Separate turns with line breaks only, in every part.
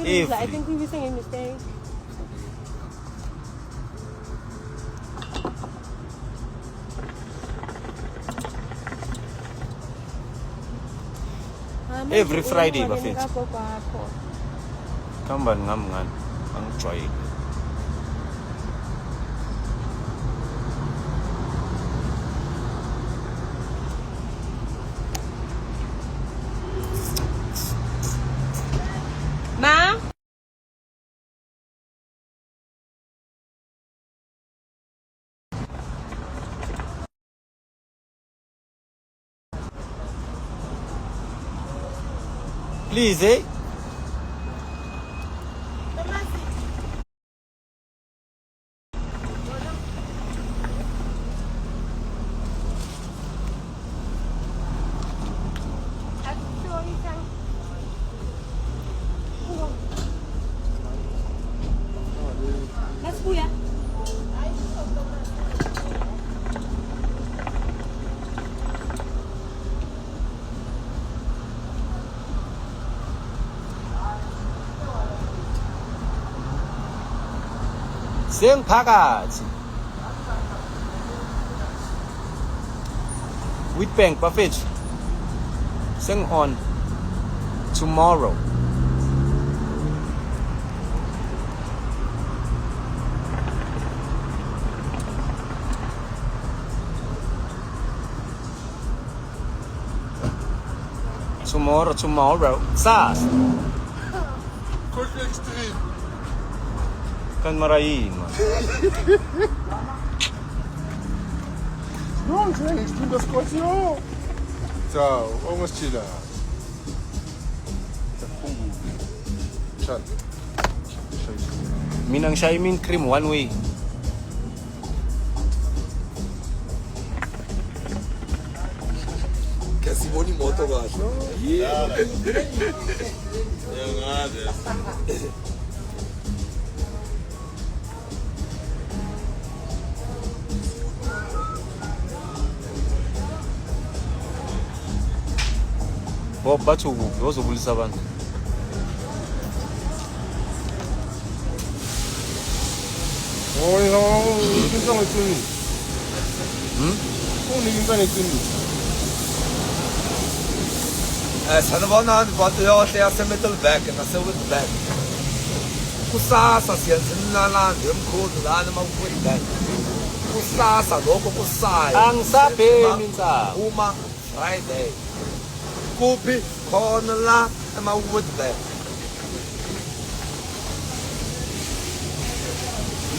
I think we were saying a mistake.
Every Friday bafethu. Kamba ngam ngani angijwayele.
Ma?
Please, eh?
Let's go, yeah.
Phakathi. Wheatbank bafethu. On tomorrow. Tomorrow. Sas.
Coach Extreme.
Kan marahin, man.
Não, gente, tudo as coisas não. Tchau, vamos tirar. Tchau.
Minang Shaimin cream one way.
Quer Simone Moto, eu acho.
Bob bathi ukuphi ozobulisa abantu.
인상을 뜨니. 오늘 인상을 뜨니.
Essa não vai nada, bota eu até essa metal back, nasceu with back. Kusasa siyanzina ngemkhudu lana mawufuthi back. Kusasa lokho kusaya.
Angisapheli insaba.
Uma Friday. Kuphi khona la ema-Woodback.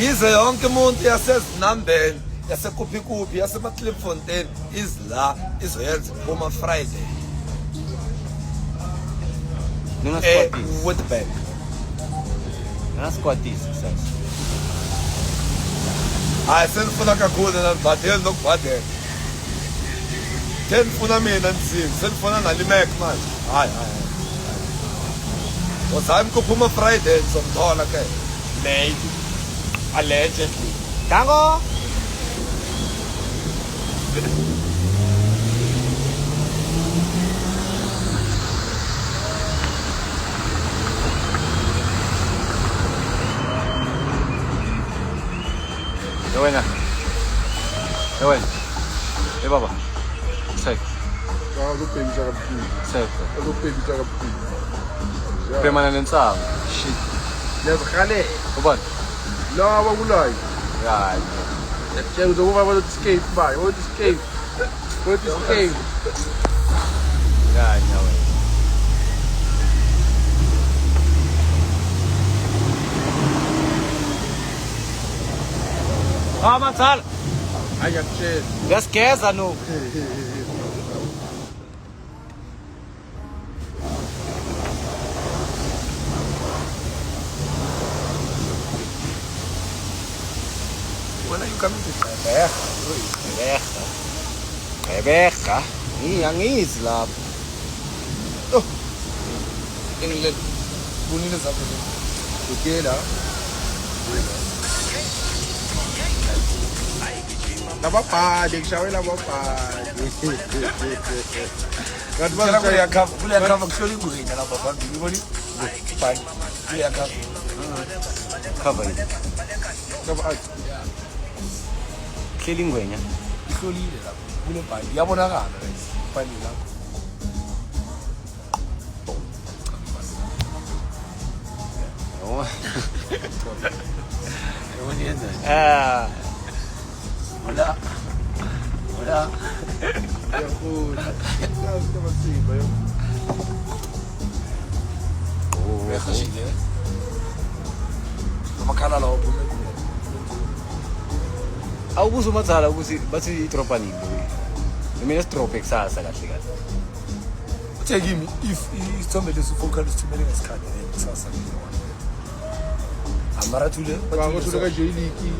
Yize yonke umuntu yasezinambeni yasekuphi yasema-Klipfontein izla izoyenza iphuma Friday. Woodback.
Ningasquatisi sasa.
Hayi senifuna kakhulu nanibhadele nokubhadela. Senifuna mina nsini, senifuna nalimek manje. Hayi. Uzami kuphuma Friday ngizomthola ke. Maybe. Allegedly.
Dango. Wena. Hey baba. Sai.
Eu não peguei já rapidinho.
Certo.
Eu não peguei já rapidinho.
Permanent insaba. Shit.
Nezikhalele.
Ubani?
La wakulayo.
Hayi.
Tshela uzokuba bathi escape bye. What escape? What escape?
Hayi nyawe. Matsala.
Ayakutshela.
Ngiyageza no.
When are you coming to
Rebecca. Angizi lapho.
Oh. England. Bunile zakho. Ukela.
Labapade, kushayela abapade.
Kanti bayakhava kushona ingwenya lapha phambili uboni. Fine. Clear cut.
Cover it.
Cover art.
Hleli ngwenya.
Ihlolile lapho. Kunebhandi. Iyabonakala ibhandi lakho.
Oh.
Yabona yenza.
Hola. Hola.
Wegashile. Amakhala lawo phuma.
Awubuza uMatsala ukuthi bathi idropa nini lo. Mina sidrope kusasa kahle kahle.
Uthe kimi if isithombe lesifocus sithumele ngesikhathi kusasa ngiyona. Amara thule.
Ba go thule ka J-League.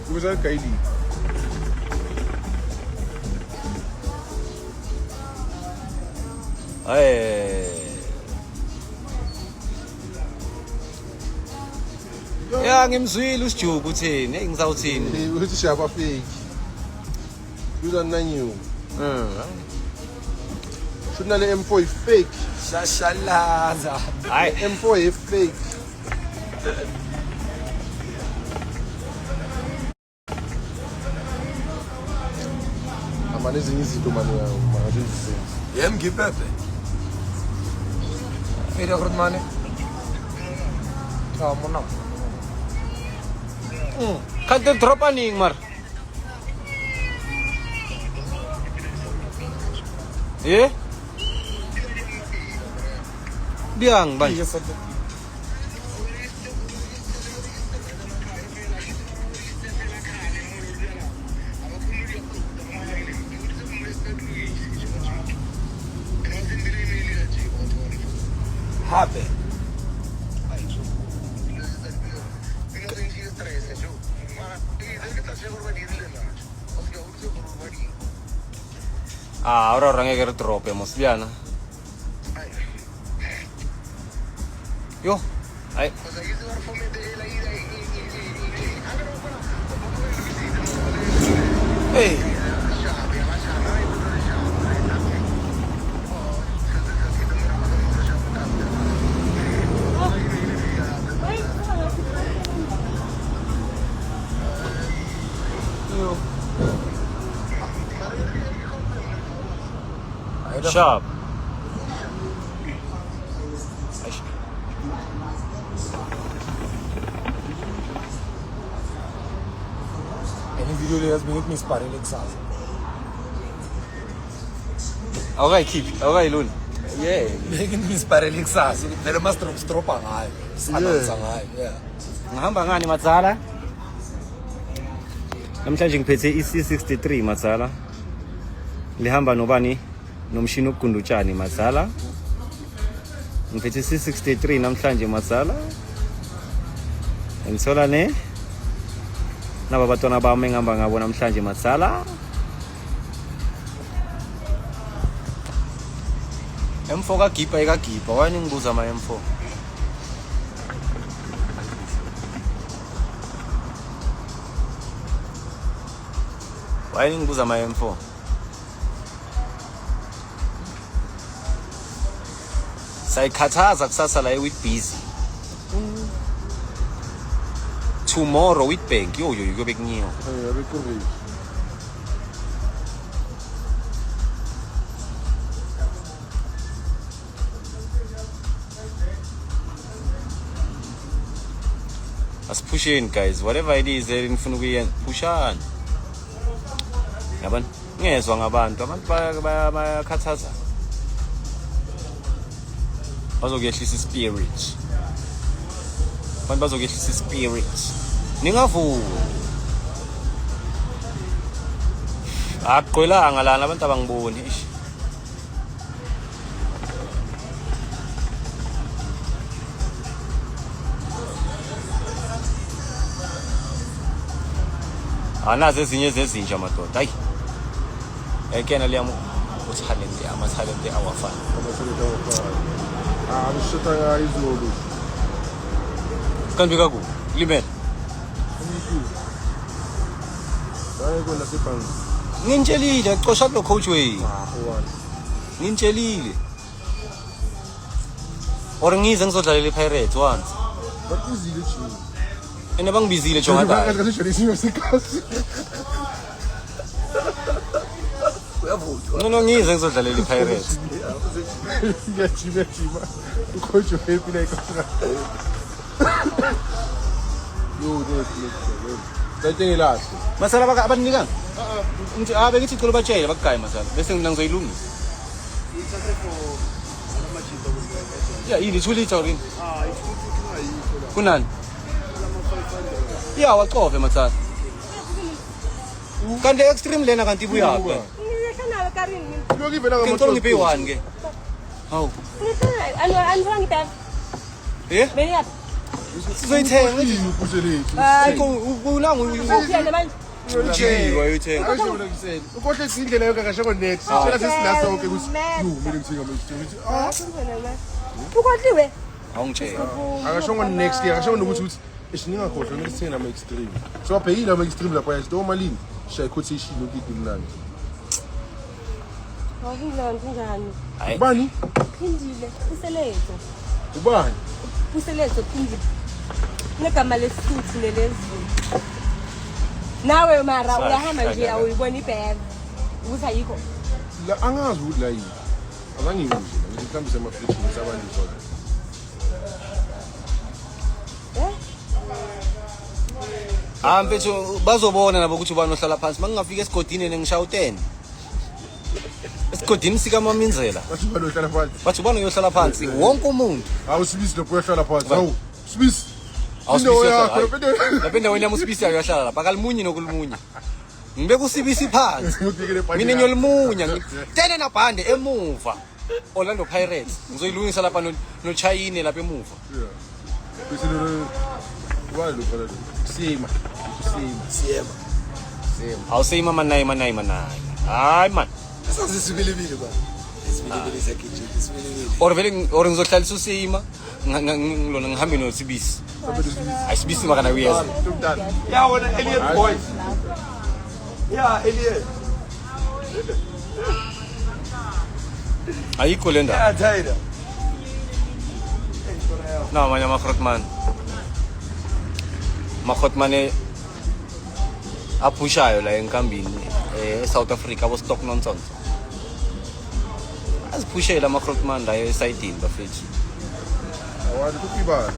Kuza ka J-League.
Ya ngimzwile usijubu uthini hey ngisawuthini
Uthi shaba fake. Uza nanyu. Shuna le M4 is fake.
Shashalaza.
hayi
M4 is fake. Amane ezinye izinto manje mangazenze.
Yem gipepe. Video kurmane. Ah, mona.
kanti dropa nini mar biang bang
Yes, sir. Habe.
ahora ngeke ridrope mosibiyana yo ay
Hey.
sharp
Any video layers make me spare Lexus.
awukayi lula
Yeah, make me spare Lexus. Vele mas stropa ngayo. Sananza ngayo. Yeah.
ngihamba ngani Matsala namhlanje ngiphethe i-C63 Matsala lihamba nobani nomshini wokugunda utshani Matsala ngiphethe i-C63 namhlanje Matsala ngithola naba batwana bami engihamba ngabo namhlanje Matsala M4 kagipa wani ngibuza ama M4 wani ngibuza ama M4 sayikhathaza kusasa la with busy tomorrow with bank yo kuyobe kunyiwa
Abekuri.
asipusheni guys whatever it is ngifuna ukuyenza pushani yabona ngezwe ngabantu abantu bayakhathaza bazokuyehlisa ispirit abantu bazokuyehlisa ispirit ningavumi aqwelanga lana abantu abangiboni anazo ezinye zezinja madoda hayi ekena liyamu uthalente amathalente awafana
Abishota izolo.
kanti kaku limela
Bayekona sebangi.
ngintshelile xosha lo coach way
One.
ngintshelile Or ngize ngizodlalela iPirates once.
But izile chini.
Ene bangibizile jonga
Kahle shona isinyo sikasi.
Uyavuthwa.
no ngize ngizodlalela iPirates.
Ngiyajima. Ukhojo happy like contract. Yo, Sayitenge lahle.
Masala abanikanga? Ngithi bengithi cela batshele bakugaya masala bese mina ngizoyilungisa. Yeah, yini 2 liter urini? Kunani? Yeah, waqove masala. Kanti extreme lena kanti ibuya pha.
Ngihlala karini.
Loki vela
Ngicela ngiphe 1 ke. Hawu.
Anifuna ngiphe.
Eh?
Beniyapi?
Sizoyithenga.
Ukuselethi.
Ayikho unangu
Uphele manje.
ujiwa uyithenga.
Ayishona kuseni. Ukhohle indlela yokakashoko next. Sicela sesinaso ke ukuthi yo mina ngithenga manje.
Ukotliwe.
Awungitshela.
Akashongo next year, akashongo nokuthi eshiningakhohlwa nokuthenga nama extreme. So abhekile ama extreme lapha yasito malini. Shay quotation ukuthi kumnandi.
Awungilona kunjani?
Hayi.
Ubani?
Phindile. Useletho.
Ubani?
Useletho phindile. Negama lesithuthi nelezulu. Nawe mara uyahamba nje awuyibona ibheke. Ukuthi ayikho.
La angazi ukuthi la yini. Azange ngize ngikuhambise ama-fridge sabantu zonke.
Mfethu bazobona nabo ukuthi ubani ohlala phansi. Mangingafika esigodini nengishaye u10. Esigodini sika Maminzela.
Bathi ubani ohlala phansi.
Bathi ubani uyohlala phansi wonke umuntu.
Awusibisi lokho uyohlala phansi. Hawu, sibisi.
Awusibisi. Lapha endaweni yami usibisi uyohlala lapha akalimunye nokulumunye. Ngibeka usibisi phansi. Mina ngiyolimunya ngitene na bhande emuva. Orlando Pirates. Ngizoyilungisa lapha noChayine lapha emuva.
Bese lo ubani lo phela. Sima.
Awuseyima manayi. Hayi man.
Sasizibilibili ba. Isibilibili sakhe isibilibili.
Or ngizohlalisa usima ngilona ngihambe nosibisi. Ayisibisi makana uyeza.
Yeah, wona Elliot boys. Yeah, Elliot.
Ayikho le ndaba.
Yeah, Tyler.
No, manya Makhotman aphushayo la enkambini eSouth Africa abo stock nonsense. Aziphushela Makhotman la esayidini bafethu.
Awani kuphi ba?